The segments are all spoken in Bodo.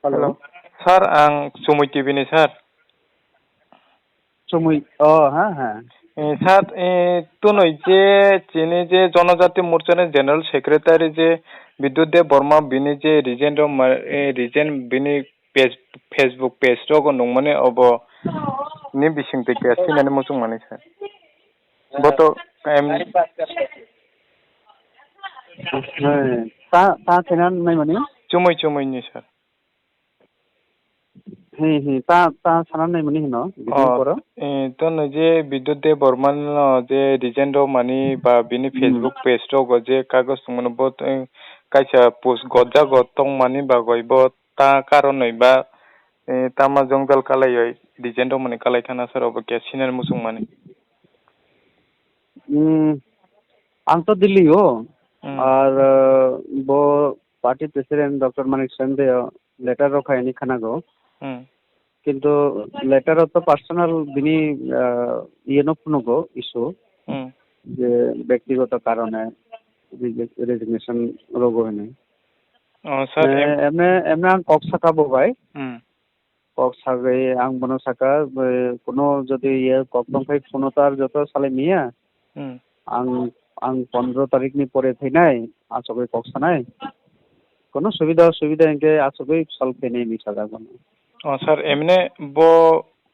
हेलो सर आं सुमै टिभिनि सार सुमै হ্যাঁ হ্যাঁ স্যার তুই যে চিনি যে জনজাতি মোর্চার জেনারেল সেক্রেটারি যে বিদ্যুৎ দেববর্মা বিনি যে রিজেন বিনি फेसबुक पेज रग नंमाने अब नि बिसिंते सिनानै मोजां माने सार बत ता चेनान नाय माने चुमै सार ता सानान नाय माने हिनो बिदिनो करो तो जे बिद्युत देबबर्मा जे रिजेन रमानी बा बिनि फेसबुक पेज रग जे कागज मन बत कायसा पोस्ट गजा गतं मानी बा गयब ता कारण बा तामा जंगल कालाय डिजाइन दं माने कालाय थाना सराव के सिनार मुसुं माने आं तो दिल्ली हो और वो पार्टी प्रेसिडेंट डॉक्टर मानिक संदे लेटर रखायनि खानागो किंतु लेटर तो पर्सनल बिनी ये न फुनगो इशू जे व्यक्तिगत कारण है रेजिग्नेशन रोगो है नहीं सर एमने आं कक साका बोबाय कक सागै आं बनो साका कोनो जदि ये कक दंखाय फुनतार जत साले मिया आं 15 तारिखनि परे फैनाय आसबै कक सानाय कोनो सुविधा इनके आसबै सल फैनाय नि सागा गनो सर एमने बो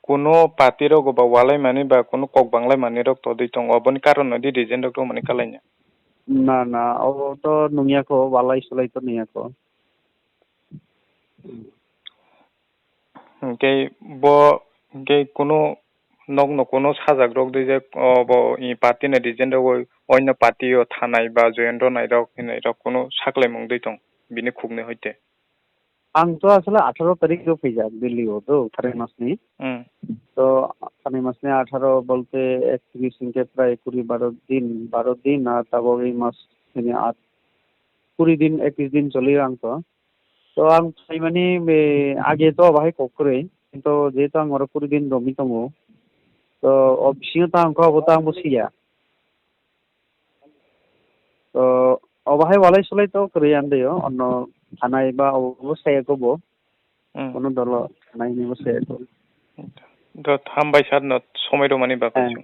कोनो पार्टी रो गोबा वालाय माने बा कोनो कक बांलाय माने रो तो दै दं अबनि कारण नदि रिजेन डॉक्टर माने कालायना ना अब तो नुनिया को वालाय सलाय तो निया को के बो के कोनो नग न कोनो साजाक रग दै जे बो इ पार्टी ने रिजेन रो अन्य पार्टी ओ थानाय बा जयेन्द्र नायरक हिनाय रक कोनो साखलाय मंग दै दं बिनि खुगने होइते आं तो असले 18 तारिख को फैजा दिल्ली हो तो थारे मासनी तो थारे मासनी 18 बोलते 31 इनके प्राय 12 दिन और तब ये मास यानी 20 दिन 21 दिन चली आं तो आं माने आगे तो बाहाय ककरे तो जेतो आं 20 दिन दमी दङो तो अबिसिनो ता आंखौ अब ता आं बसिया तो अबाहाय वालाय सलाय तो करे आंदैयो अन्न थानाय बा अबस्थाया गबो कोनो दल थानायनि बस्थाया तो हामबाय सार न समय दं माने बाकसुं